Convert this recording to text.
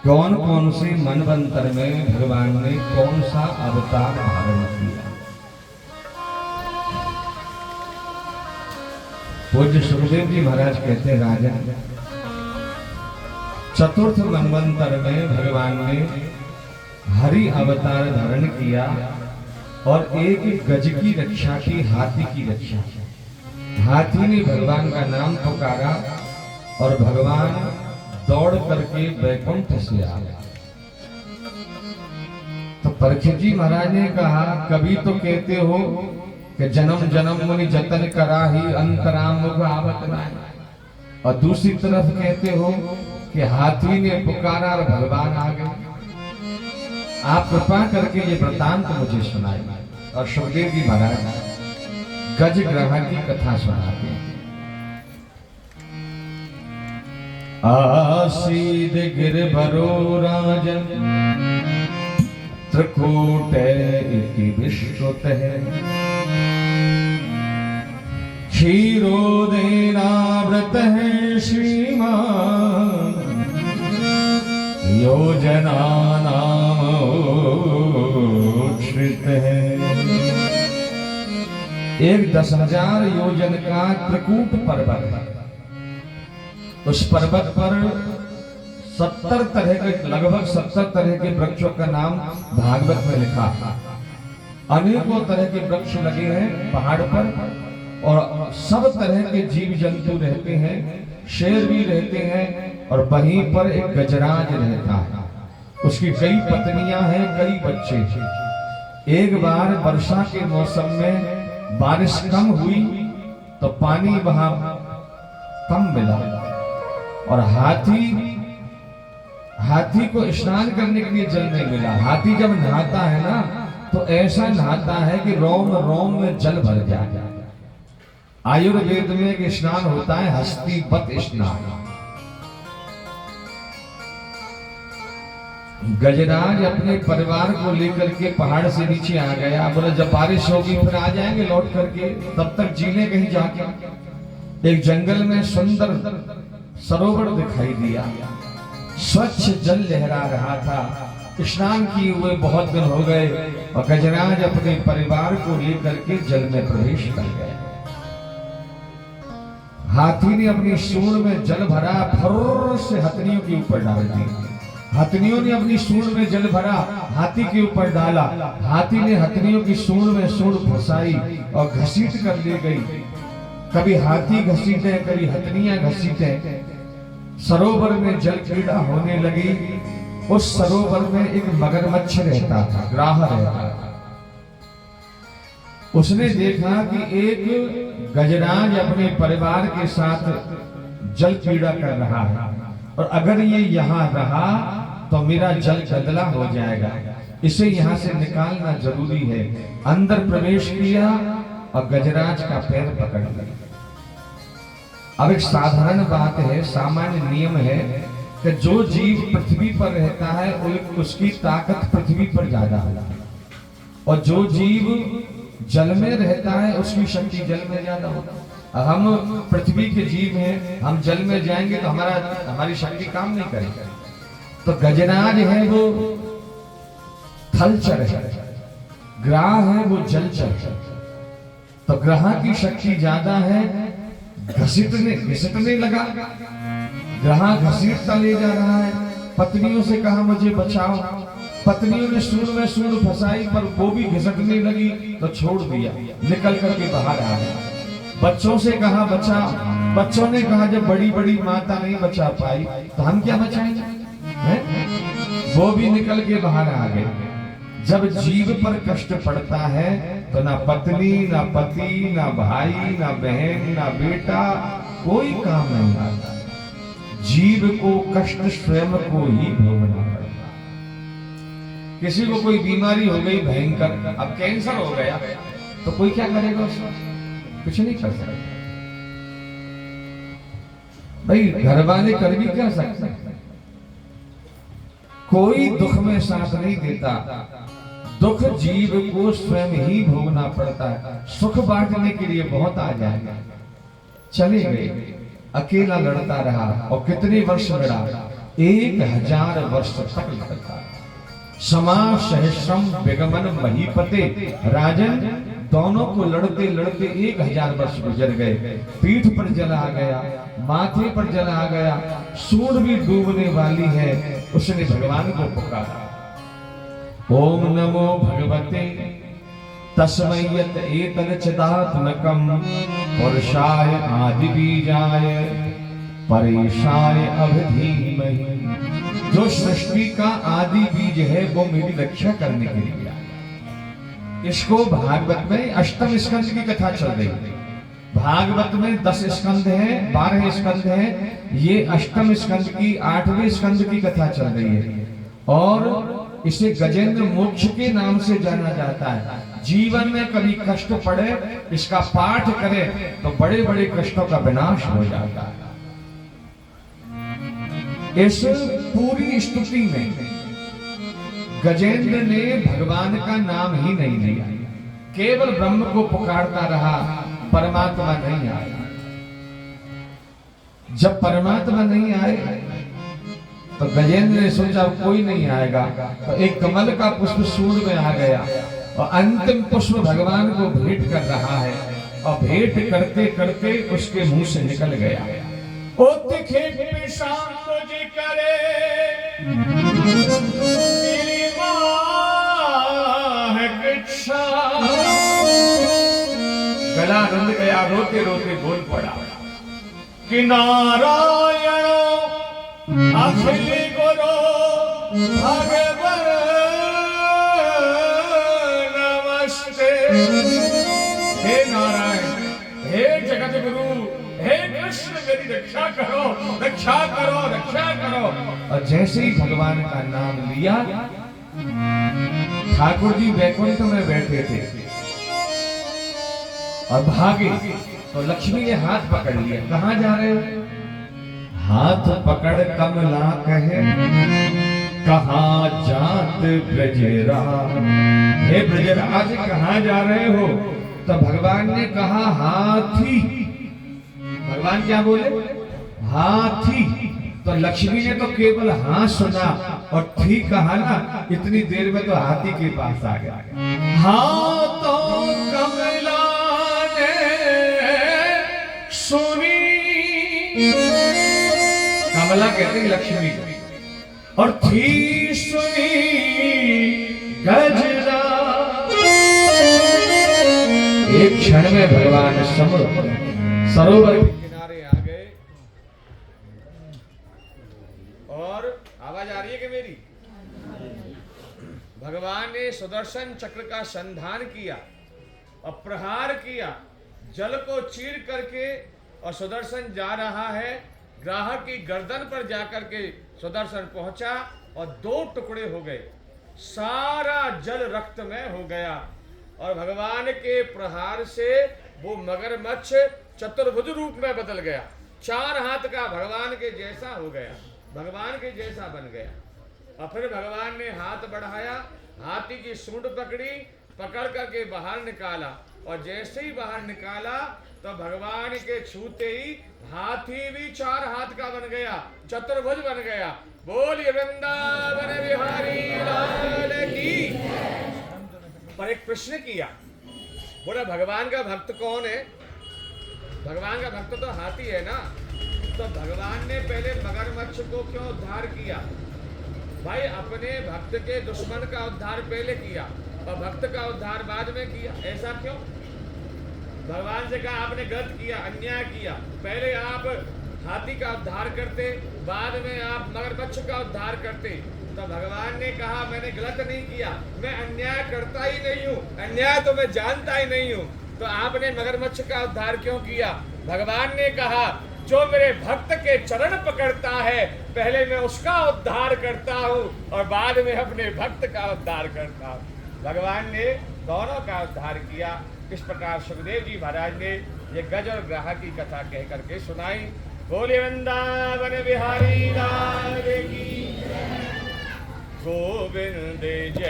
कौन कौन से मनवंतर में भगवान ने कौन सा अवतार धारण किया। पूज्य सुखदेव जी महाराज कहते हैं, राजा चतुर्थ मनवंतर में भगवान ने हरि अवतार धारण किया और एक गज की रक्षा की, हाथी की रक्षा की। हाथी ने भगवान का नाम पुकारा और भगवान दौड़ करके वैकुंठ से आ गए। तो परीक्षित जी महाराज ने कहा, कभी तो कहते हो कि जन्म जन्म मुनि जतन करा ही अंतराम मुख आवत नाय, और दूसरी तरफ कहते हो कि हाथी ने पुकारा और भगवान आ गए। आप कृपा करके ये वृतांत मुझे सुनाइए। और सुखदेव जी महाराज गज ग्रह की कथा सुनाते हैं। आसीद गिरभरो राजन त्रिकूट इति विश्रुत है, क्षीरोदयनावृत है श्रीमान, योजना नाम उच्छ्रित है। एक 10,000 योजन का त्रिकूट पर्वत है। उस पर्वत पर 70 तरह के, लगभग 70 तरह के वृक्षों का नाम भागवत में लिखा है। अनेकों तरह के वृक्ष लगे हैं पहाड़ पर और सब तरह के जीव जंतु रहते हैं, शेर भी रहते हैं और वहीं पर एक गजराज रहता है। उसकी कई पत्नियां हैं, कई बच्चे हैं। एक बार वर्षा के मौसम में बारिश कम हुई तो पानी वहां कम मिला और हाथी को स्नान करने के लिए जल नहीं मिला। हाथी जब नहाता है ना तो ऐसा नहाता है कि रोम रोम में जल भर जाए। आयुर्वेद में एक स्नान होता है हस्तिपत स्नान। गजराज अपने परिवार को लेकर के पहाड़ से नीचे आ गया। बोला जब बारिश होगी फिर आ जाएंगे लौट करके, तब तक जीने कहीं जाके। एक जंगल में सुंदर सरोवर दिखाई दिया, स्वच्छ जल लहरा रहा था। स्नान किए हुए बहुत दिन हो गए और गजराज अपने परिवार को लेकर के जल में प्रवेश कर गए। हाथी ने अपनी सूंड में जल भरा, फुर्र से हथनियों के ऊपर डाल दी। हथनियों ने अपनी सूंड में जल भरा, हाथी के ऊपर डाला। हाथी ने हथनियों की सूंड में सूंड फंसाई और घसीट कर ले गई। कभी हाथी घसीटे, कभी हथनियां घसीटे। सरोवर में जल क्रीड़ा होने लगी। उस सरोवर में एक मगरमच्छ रहता था, ग्राह रहता था। उसने देखा कि एक गजराज अपने परिवार के साथ जल क्रीड़ा कर रहा है और अगर ये यहाँ रहा तो मेरा जल गदला हो जाएगा, इसे यहाँ से निकालना जरूरी है। अंदर प्रवेश किया और गजराज का पैर पकड़ लिया। अब एक साधारण बात है, सामान्य नियम है कि जो जीव पृथ्वी पर रहता है उसकी ताकत पृथ्वी पर ज्यादा है और जो जीव जल में रहता है उसकी शक्ति जल में ज्यादा होता है। हम पृथ्वी के जीव हैं, हम जल में जाएंगे तो हमारी शक्ति काम नहीं करेगी। तो गजराज है वो थलचर है, ग्राह है वो जलचर है। तो ग्रह की शक्ति ज्यादा है, घसीटने लगा। ग्रह घसीटता ले जा रहा है। पत्नियों से कहा मुझे बचाओ। पत्नियों ने सूंड में सूंड फंसाई पर वो भी घिसटने लगी तो छोड़ दिया, निकल करके बाहर आ गया। बच्चों से कहा बचा। बच्चों ने कहा जब बड़ी बड़ी माता नहीं बचा पाई तो हम क्या बचाएंगे, वो भी निकल के बाहर आ गए। जब जीव पर कष्ट पड़ता है तो ना पत्नी, ना पति, ना भाई, ना बहन, ना बेटा, कोई काम नहीं आता। जीव को कष्ट स्वयं को ही भोगना पड़ता। किसी को कोई बीमारी हो गई भयंकर, अब कैंसर हो गया तो कोई क्या करेगा उसमें, कुछ नहीं कर सकता। भाई घर वाले कर भी क्या सकते हैं, कोई दुख में साथ नहीं देता। दुख जीव को स्वयं ही भोगना पड़ता है। सुख बांटने के लिए बहुत आ जाएगा, चले गए, अकेला लड़ता रहा और कितने वर्ष लड़ा। 1000 वर्ष तक लगता है। समा सहस्रम विगमन महीपते, राजन दोनों को लड़ते लड़ते 1000 वर्ष गुजर गए। पीठ पर जल आ गया, माथे पर जल आ गया, सूंड भी डूबने वाली है। उसने भगवान को पुकारा, ओम नमो भगवते तस्मै यत एतच्चिदात्मकं पुरुषाय आदिबीजाय परेशाय अभिधीमहि। जो सृष्टि का आदि बीज है वो मेरी रक्षा करने के लिए आया। इसको भागवत में अष्टम स्कंद की कथा चल रही है। भागवत में 10 स्कंद हैं, 12 स्कंद हैं। ये अष्टम स्कंद की 8वें स्कंद की कथा चल रही है और इसे गजेंद्र मोक्ष के नाम से जाना जाता है। जीवन में कभी कष्ट पड़े, इसका पाठ करे तो बड़े बड़े कष्टों का विनाश हो जाता है। इस पूरी स्तुति में गजेंद्र ने भगवान का नाम ही नहीं लिया, केवल ब्रह्म को पुकारता रहा, परमात्मा नहीं आया। जब परमात्मा नहीं आए तो गजेंद्र ने सोचा कोई नहीं आएगा, तो एक कमल का पुष्प सूंड में आ गया और अंतिम पुष्प भगवान को भेंट कर रहा है और भेंट करते करते उसके मुंह से निकल गया, ओ तिखे तुझे करे तेरी महक-इच्छा। गला रुंध गया, रोते रोते बोल पड़ा कि नारायण अखिल गुरु भगवान नमस्ते। हे नारायण, हे जगत गुरु, हे कृष्ण, मेरी रक्षा करो, रक्षा करो, रक्षा करो। और जैसे ही भगवान का नाम लिया, ठाकुर जी वैकुंठ में बैठे थे और भागे तो लक्ष्मी ने हाथ पकड़ लिया। कहां जा रहे हो? हाथ पकड़ कमला कहे कहां जात ब्रजराज। हे ब्रजराज कहां जा रहे हो? तो भगवान ने कहा हाथी। भगवान क्या बोले? हाथी। तो लक्ष्मी ने तो केवल हाँ सुना और ठीक कहा ना, इतनी देर में तो हाथी के पास आ गया। हाँ तो कमला ने सुनी, कमला कहते हैं लक्ष्मी को, और थी सुनी गजरा। एक क्षण में भगवान सरोवर किनारे आ गए और आवाज आ रही है कि मेरी? भगवान ने सुदर्शन चक्र का संधान किया और प्रहार किया, जल को चीर करके, और सुदर्शन जा रहा है, ग्राहक की गर्दन पर जाकर के सुदर्शन पहुंचा और 2 टुकड़े हो गए, सारा जल रक्त में हो गया। और भगवान के प्रहार से वो मगरमच्छ चतुर्भुज रूप में बदल गया, 4 हाथ का भगवान के जैसा हो गया, भगवान के जैसा बन गया। और फिर भगवान ने हाथ बढ़ाया, हाथी की सूंड पकड़ी, पकड़ करके बाहर निकाला, और जैसे ही बाहर निकाला तो भगवान के छूते ही हाथी भी 4 हाथ का बन गया, चतुर्भुज बन गया। बोलिए वृंदावन बिहारी लाल की। पर एक प्रश्न किया, बोला भगवान का भक्त कौन है? भगवान का भक्त तो हाथी है ना, तो भगवान ने पहले मगरमच्छ को क्यों उद्धार किया? भाई अपने भक्त के दुश्मन का उद्धार पहले किया और भक्त का उद्धार बाद में किया, ऐसा क्यों? भगवान से कहा आपने गलत किया, अन्याय किया, पहले आप हाथी का उद्धार करते, बाद में आप मगरमच्छ का उद्धार करते। तो भगवान ने कहा मैंने गलत नहीं किया, मैं अन्याय करता ही नहीं हूँ, अन्याय तो मैं जानता ही नहीं हूँ, तो आपने मगरमच्छ का उद्धार क्यों किया? भगवान ने कहा जो मेरे भक्त के चरण पकड़ता है, पहले मैं उसका उद्धार करता हूँ और बाद में अपने भक्त का उद्धार करता हूँ। भगवान ने दोनों का उद्धार किया। इस प्रकार सुखदेव जी महाराज ने ये गज और ग्राह की कथा कह करके सुनाई। बोले वृंदावन बिहारी लाल की। गोविंद जय।